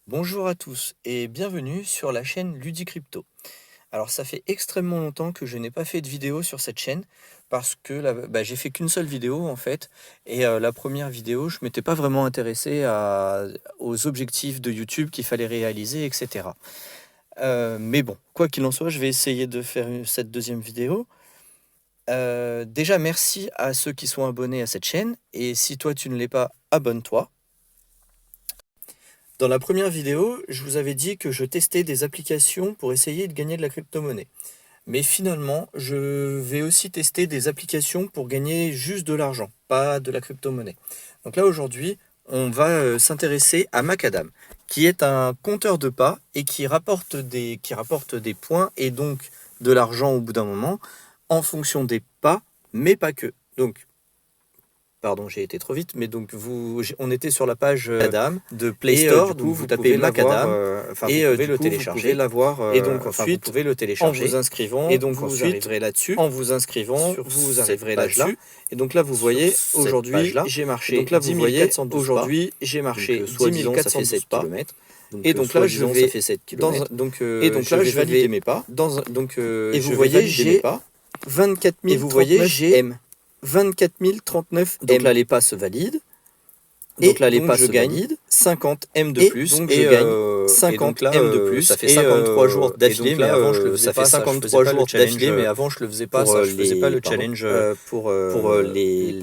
Bonjour à tous et bienvenue sur la chaîne Ludicrypto. Alors ça fait extrêmement longtemps que je n'ai pas fait de vidéo sur cette chaîne parce que j'ai fait qu'une seule vidéo en fait et la première vidéo je m'étais pas vraiment intéressé aux objectifs de YouTube qu'il fallait réaliser, etc. Mais bon, quoi qu'il en soit, je vais essayer de faire cette deuxième vidéo. Déjà merci à ceux qui sont abonnés à cette chaîne et si toi tu ne l'es pas, abonne-toi. Dans la première vidéo, je vous avais dit que je testais des applications pour essayer de gagner de la crypto-monnaie. Mais finalement, je vais aussi tester des applications pour gagner juste de l'argent, pas de la crypto-monnaie. Donc là, aujourd'hui, on va s'intéresser à Macadam, qui est un compteur de pas et qui rapporte des points et donc de l'argent au bout d'un moment en fonction des pas, mais pas que. Donc, pardon, j'ai été trop vite, mais donc on était sur la page Macadam de Play Store, donc vous tapez Macadam et vous pouvez le télécharger. Et donc ensuite, vous pouvez le télécharger. En vous inscrivant, et donc vous arriverez là-dessus. En vous inscrivant, vous arriverez là-dessus. Et donc là, vous voyez, aujourd'hui, j'ai marché 10 412 aujourd'hui, j'ai marché 10 412 pas. Et donc là, je vais, ça fait 7 km. Et donc là, je vais valider mes pas. Et vous voyez, j'ai 24 039 M. Et vous voyez, j'ai 24 039 M. Donc là, les pas se valident. Donc là, les pas se gagnent 50 M de plus. Donc je gagne 50 M de plus. Ça fait 53 jours d'affilée, mais avant je le faisais pas. Ça fait 53 jours d'affilée, mais avant je le faisais pas. Ça, je faisais pas le challenge pour les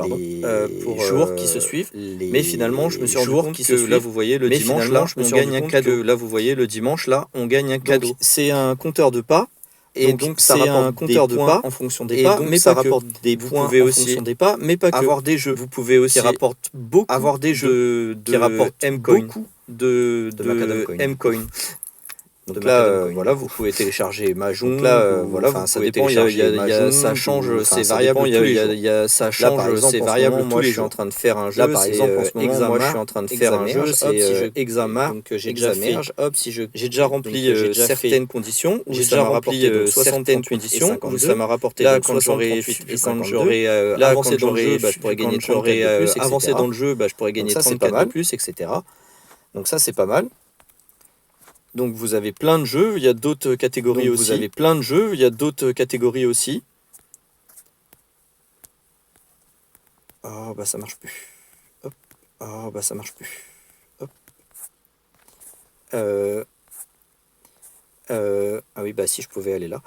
jours qui se suivent. Mais finalement, je me suis rendu compte que là, vous voyez le dimanche, là, on gagne un cadeau. Là, vous voyez le dimanche, là, on gagne un cadeau. C'est un compteur de pas. Et donc ça rapporte un compteur de pas en fonction des pas, mais ça rapporte des points en fonction des pas, mais pas que. Avoir des jeux. Vous pouvez aussi rapporter beaucoup. Avoir des jeux qui rapportent beaucoup de M-Coin. Donc là, voilà, vous pouvez télécharger Mahjong. Donc là, voilà, ça dépend. Ça change, c'est variable. Ça change, c'est variable. Moi, je suis en train de faire un jeu. Là, par exemple, en ce moment, moi, je suis en train de faire un jeu. C'est Examar. Donc j'ai déjà fait. Hop, si j'ai déjà rempli certaines conditions. J'ai déjà rempli certaines conditions. Où ça m'a rapporté là quand j'aurai avancé dans le jeu, je pourrais gagner 34 de plus. Avancé dans le jeu, je pourrais gagner 34 de plus, etc. Donc ça, c'est pas mal. Donc vous avez plein de jeux, il y a d'autres catégories aussi. Vous avez plein de jeux, il y a d'autres catégories aussi. Oh bah ça marche plus. Hop. Oh bah ça marche plus. Hop. Ah oui bah si je pouvais aller là.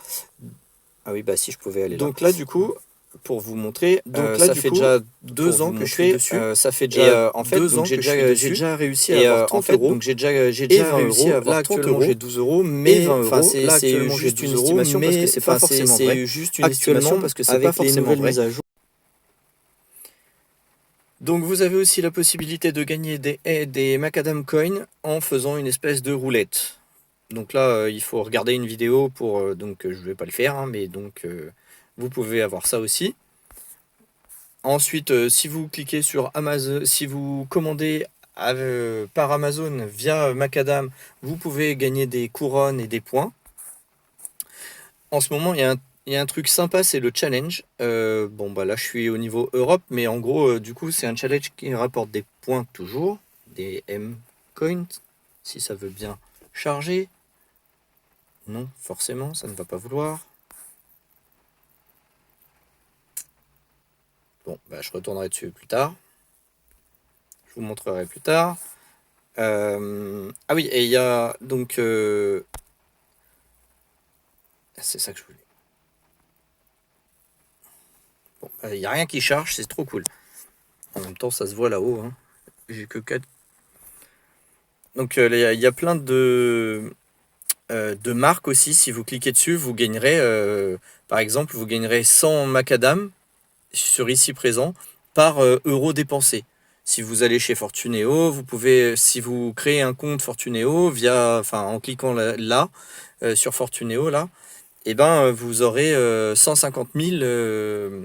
Ah oui bah si je pouvais aller là. Donc là du coup, pour vous montrer, donc là, ça fait déjà 2 ans que je suis dessus. Ça fait déjà en fait 2 ans que j'ai déjà réussi à avoir 30 euros. Donc j'ai déjà réussi à avoir 30 euros. J'ai 12 euros, mais 20 euros. C'est juste une estimation parce que c'est pas forcément vrai. C'est juste une estimation parce que c'est pas forcément vrai. Donc vous avez aussi la possibilité de gagner des Macadam Coins en faisant une espèce de roulette. Donc là, il faut regarder une vidéo pour... donc je vais pas le faire, hein, mais donc vous pouvez avoir ça aussi. Ensuite, si vous cliquez sur Amazon, si vous commandez par Amazon via Macadam, vous pouvez gagner des couronnes et des points. En ce moment, il y a un truc sympa, c'est le challenge. Bon, bah là, je suis au niveau Europe, mais en gros, du coup, c'est un challenge qui rapporte des points toujours, des M-Coins, si ça veut bien charger. Non, forcément, ça ne va pas vouloir. Bon, bah, je retournerai dessus plus tard. Je vous montrerai plus tard. Ah oui, et il y a donc... c'est ça que je voulais. Bon, il n'y a rien qui charge, c'est trop cool. En même temps, ça se voit là-haut. Hein. J'ai que 4. Donc, il y a plein de marques aussi. Si vous cliquez dessus, vous gagnerez... par exemple, vous gagnerez 100 macadam sur ici présent par euro dépensé. Si vous allez chez Fortunéo, vous pouvez, si vous créez un compte Fortunéo en cliquant là sur Fortunéo là, et ben vous aurez 150 000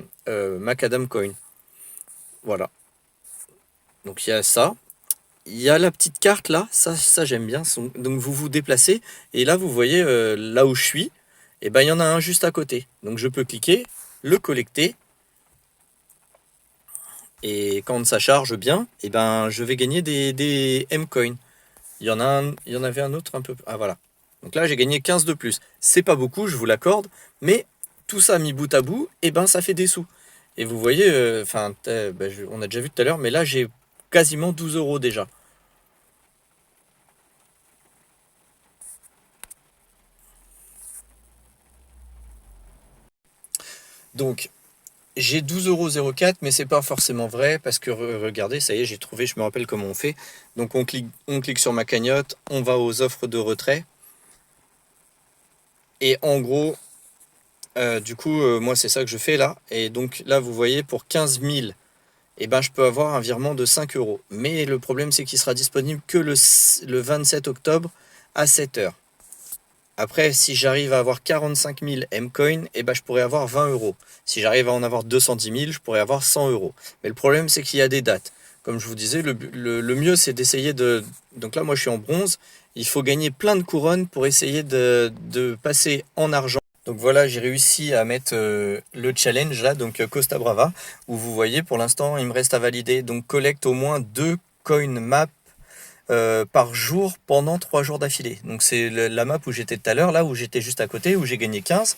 Macadam Coin. Voilà. Donc il y a ça. Il y a la petite carte là, ça j'aime bien. Donc vous vous déplacez et là vous voyez là où je suis, et ben il y en a un juste à côté. Donc je peux cliquer, le collecter. Et quand ça charge bien, et ben je vais gagner des M-Coins. il y en avait un autre un peu... Ah voilà. Donc là, j'ai gagné 15 de plus. C'est pas beaucoup, je vous l'accorde, mais tout ça mis bout à bout, et ben ça fait des sous. Et vous voyez, enfin, on a déjà vu tout à l'heure, mais là, j'ai quasiment 12 euros déjà. Donc, j'ai 12,04 €, mais c'est pas forcément vrai parce que regardez, ça y est, j'ai trouvé, je me rappelle comment on fait. Donc on clique sur ma cagnotte, on va aux offres de retrait. Et en gros, du coup, moi c'est ça que je fais là. Et donc là, vous voyez, pour 15 000, eh ben, je peux avoir un virement de 5 euros. Mais le problème, c'est qu'il sera disponible que le 27 octobre à 7 heures. Après, si j'arrive à avoir 45 000 Mcoin, eh ben, je pourrais avoir 20 euros. Si j'arrive à en avoir 210 000, je pourrais avoir 100 euros. Mais le problème, c'est qu'il y a des dates. Comme je vous disais, le mieux, c'est d'essayer de... Donc là, moi, je suis en bronze. Il faut gagner plein de couronnes pour essayer de passer en argent. Donc voilà, j'ai réussi à mettre le challenge là, donc Costa Brava, où vous voyez, pour l'instant, il me reste à valider. Donc collecte au moins 2 coin map par jour pendant 3 jours d'affilée. Donc c'est la map où j'étais tout à l'heure, là où j'étais juste à côté, où j'ai gagné 15.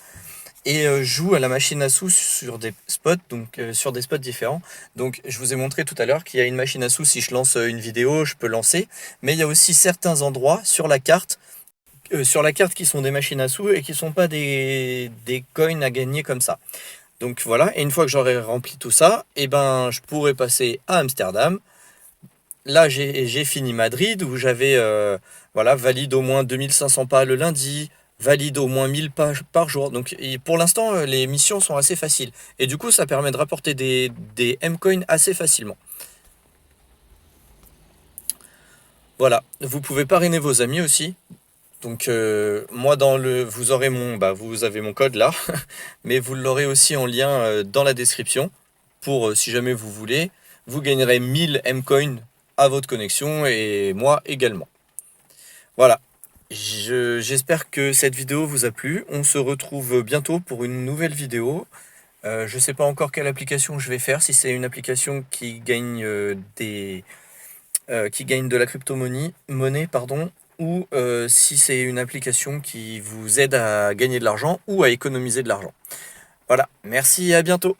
Et joue à la machine à sous sur des spots, donc sur des spots différents. Donc je vous ai montré tout à l'heure qu'il y a une machine à sous, si je lance une vidéo, je peux lancer. Mais il y a aussi certains endroits sur la carte qui sont des machines à sous et qui sont pas des coins à gagner comme ça. Donc voilà, et une fois que j'aurai rempli tout ça, et ben je pourrai passer à Amsterdam. Là, j'ai fini Madrid où j'avais voilà, valide au moins 2500 pas le lundi, valide au moins 1000 pas par jour. Donc pour l'instant, les missions sont assez faciles. Et du coup, ça permet de rapporter des M-Coins assez facilement. Voilà, vous pouvez parrainer vos amis aussi. Donc moi vous aurez vous avez mon code là, mais vous l'aurez aussi en lien dans la description pour si jamais vous voulez, vous gagnerez 1000 M-Coins à votre connexion et moi également. Voilà. J'espère que cette vidéo vous a plu. On se retrouve bientôt pour une nouvelle vidéo. Je ne sais pas encore quelle application je vais faire, si c'est une application qui gagne qui gagne de la crypto-monnaie, pardon, ou si c'est une application qui vous aide à gagner de l'argent ou à économiser de l'argent. Voilà, merci et à bientôt.